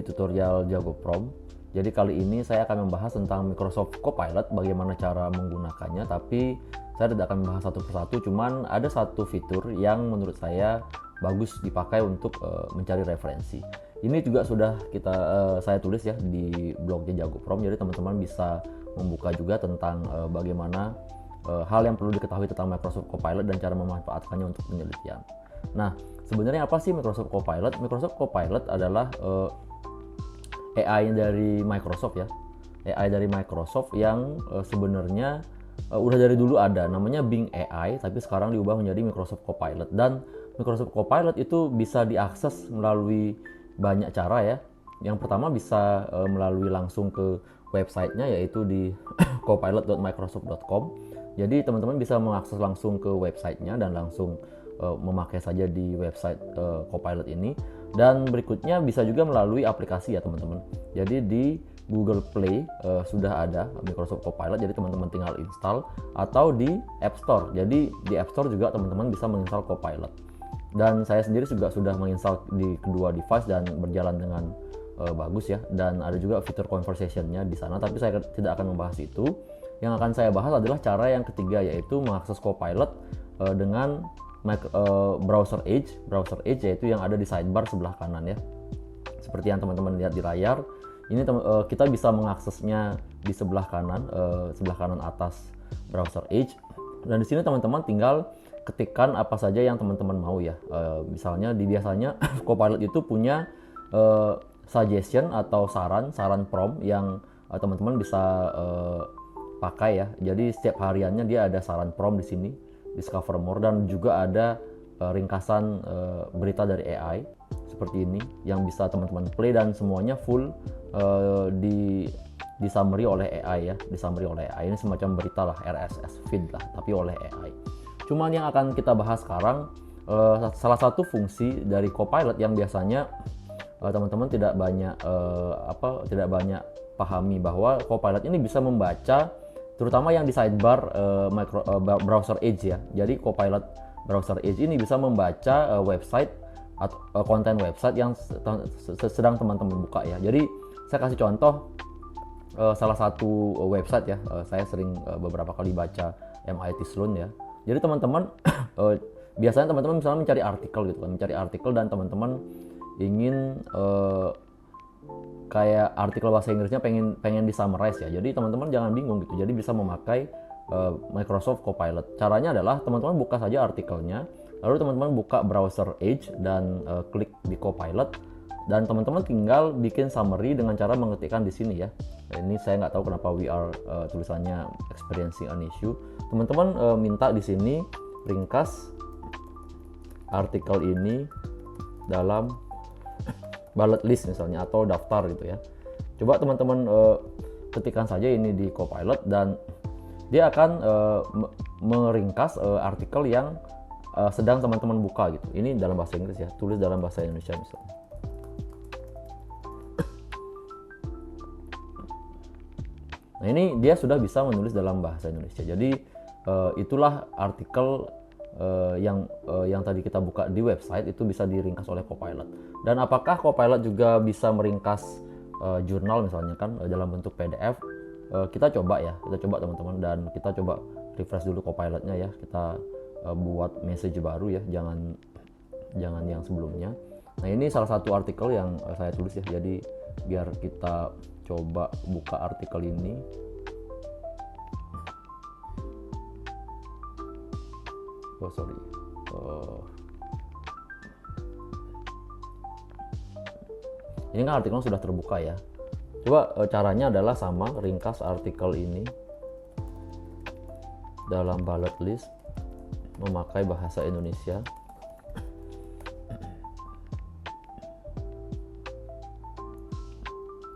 di tutorial Jago Prom. Jadi kali ini saya akan membahas tentang Microsoft Copilot, bagaimana cara menggunakannya, tapi saya tidak akan membahas satu persatu, cuman ada satu fitur yang menurut saya bagus dipakai untuk mencari referensi. Ini juga sudah saya tulis ya di blognya Jago Prom, jadi teman-teman bisa membuka juga tentang bagaimana hal yang perlu diketahui tentang Microsoft Copilot dan cara memanfaatkannya untuk penelitian. Nah, sebenarnya apa sih Microsoft Copilot? Microsoft Copilot adalah AI dari Microsoft ya. AI dari Microsoft yang sebenarnya udah dari dulu ada, namanya Bing AI, tapi sekarang diubah menjadi Microsoft Copilot. Dan Microsoft Copilot itu bisa diakses melalui banyak cara ya. Yang pertama bisa melalui langsung ke websitenya, yaitu di copilot.microsoft.com. Jadi teman-teman bisa mengakses langsung ke websitenya dan langsung memakai saja di website Copilot ini. Dan berikutnya bisa juga melalui aplikasi ya teman-teman. Jadi di Google Play sudah ada Microsoft Copilot, jadi teman-teman tinggal install, atau di App Store. Jadi di App Store juga teman-teman bisa menginstal Copilot. Dan saya sendiri juga sudah menginstal di kedua device dan berjalan dengan bagus ya. Dan ada juga fitur conversation-nya di sana, tapi saya tidak akan membahas itu. Yang akan saya bahas adalah cara yang ketiga, yaitu mengakses Copilot dengan browser Edge yaitu yang ada di sidebar sebelah kanan ya. Seperti yang teman-teman lihat di layar, ini kita bisa mengaksesnya di sebelah kanan atas browser Edge. Dan di sini teman-teman tinggal ketikkan apa saja yang teman-teman mau ya. Misalnya biasanya Copilot itu punya suggestion atau saran prompt yang teman-teman bisa pakai ya. Jadi setiap hariannya dia ada saran prompt di sini, Discover More, dan juga ada ringkasan berita dari AI seperti ini yang bisa teman-teman play, dan semuanya full di summary oleh AI ya. Disummary oleh AI, ini semacam berita lah, RSS feed lah, tapi oleh AI. Cuman yang akan kita bahas sekarang salah satu fungsi dari Copilot yang biasanya teman-teman tidak banyak pahami, bahwa Copilot ini bisa membaca terutama yang di sidebar browser Edge ya. Jadi Copilot browser Edge ini bisa membaca website atau konten website yang sedang teman-teman buka ya. Jadi saya kasih contoh salah satu website ya. Saya sering beberapa kali baca MIT Sloan ya. Jadi teman-teman biasanya teman-teman misalnya mencari artikel gitu kan, mencari artikel dan teman-teman ingin kayak artikel bahasa Inggrisnya pengen di summarize ya. Jadi teman-teman jangan bingung gitu. Jadi bisa memakai Microsoft Copilot. Caranya adalah teman-teman buka saja artikelnya, lalu teman-teman buka browser Edge dan klik di Copilot, dan teman-teman tinggal bikin summary dengan cara mengetikkan di sini ya. Ini saya nggak tahu kenapa we are tulisannya experiencing an issue. Teman-teman minta di sini ringkas artikel ini dalam bullet list misalnya, atau daftar gitu ya. Coba teman-teman ketikkan saja ini di Copilot dan dia akan meringkas artikel yang sedang teman-teman buka gitu. Ini dalam bahasa Inggris ya, tulis dalam bahasa Indonesia misalnya. Nah, ini dia sudah bisa menulis dalam bahasa Indonesia. Jadi itulah artikel yang tadi kita buka di website itu bisa diringkas oleh Copilot. Dan apakah Copilot juga bisa meringkas jurnal misalnya kan dalam bentuk PDF? Kita coba teman-teman, dan kita coba refresh dulu Copilotnya ya. Kita buat message baru ya, jangan yang sebelumnya. Nah, ini salah satu artikel yang saya tulis ya. Jadi biar kita coba buka artikel ini. Ini kan artikelnya sudah terbuka ya. Coba caranya adalah sama, ringkas artikel ini dalam bullet list memakai bahasa Indonesia.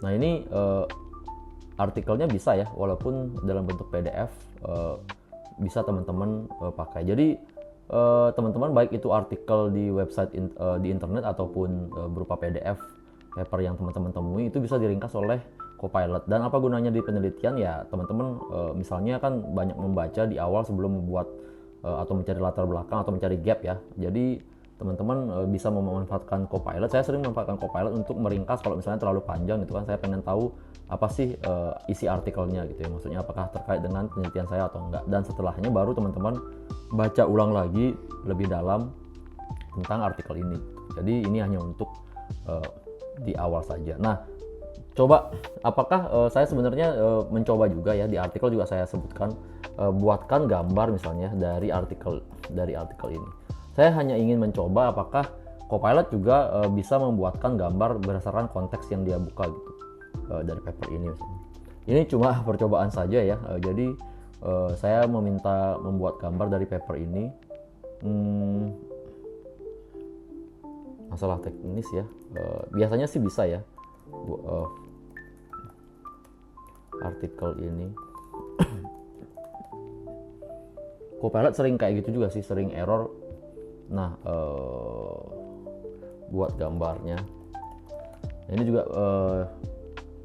Nah, ini artikelnya bisa ya, walaupun dalam bentuk PDF bisa teman-teman pakai. Jadi teman-teman baik itu artikel di website di internet ataupun berupa PDF paper yang teman-teman temui, itu bisa diringkas oleh Copilot. Dan apa gunanya di penelitian ya, teman-teman misalnya kan banyak membaca di awal sebelum membuat atau mencari latar belakang atau mencari gap ya. Jadi teman-teman bisa memanfaatkan Copilot. Saya sering memanfaatkan Copilot untuk meringkas kalau misalnya terlalu panjang gitu kan, saya pengen tahu apa sih isi artikelnya gitu ya, maksudnya apakah terkait dengan penelitian saya atau enggak, dan setelahnya baru teman-teman baca ulang lagi lebih dalam tentang artikel ini. Jadi ini hanya untuk di awal saja. Nah, coba apakah saya sebenarnya mencoba juga ya, di artikel juga saya sebutkan buatkan gambar misalnya dari artikel ini. Saya hanya ingin mencoba apakah Copilot juga bisa membuatkan gambar berdasarkan konteks yang dia buka gitu dari paper ini misalnya. Ini cuma percobaan saja ya. Jadi saya meminta membuat gambar dari paper ini. Masalah teknis ya. Biasanya sih bisa ya. Artikel ini. Copilot sering kayak gitu juga sih, sering error. Nah, buat gambarnya. Ini juga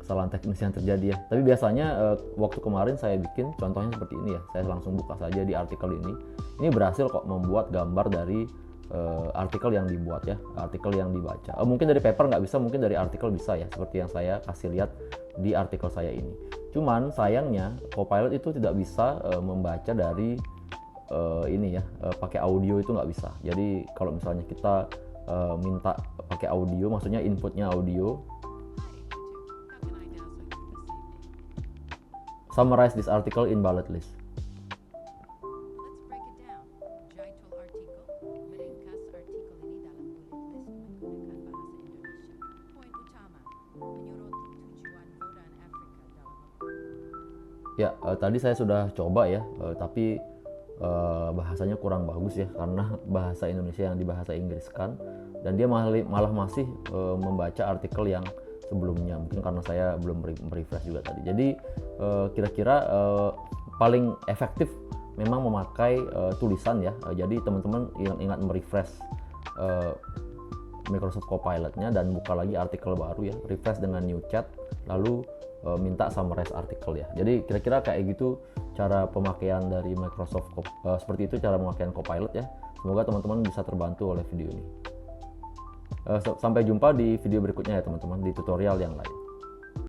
kesalahan teknis yang terjadi ya. Tapi biasanya waktu kemarin saya bikin contohnya seperti ini ya. Saya langsung buka saja di artikel ini. Ini berhasil kok membuat gambar dari artikel yang dibuat ya, artikel yang dibaca. Mungkin dari paper nggak bisa, mungkin dari artikel bisa ya, seperti yang saya kasih lihat di artikel saya ini. Cuman sayangnya Copilot itu tidak bisa membaca dari ini ya, pakai audio itu nggak bisa. Jadi kalau misalnya kita minta pakai audio, maksudnya inputnya audio, summarize this article in bullet list. Ya, tadi saya sudah coba ya, tapi bahasanya kurang bagus ya, karena bahasa Indonesia yang dibahasa Inggriskan, dan dia malah masih membaca artikel yang sebelumnya, mungkin karena saya belum merefresh juga tadi. Jadi kira-kira paling efektif memang memakai tulisan ya. Jadi teman-teman ingat merefresh Microsoft Copilot-nya dan buka lagi artikel baru ya, refresh dengan new chat, lalu minta summarize artikel ya. Jadi kira-kira kayak gitu cara pemakaian dari Microsoft, seperti itu cara pemakaian Copilot ya. Semoga teman-teman bisa terbantu oleh video ini. Sampai jumpa di video berikutnya ya teman-teman, di tutorial yang lain.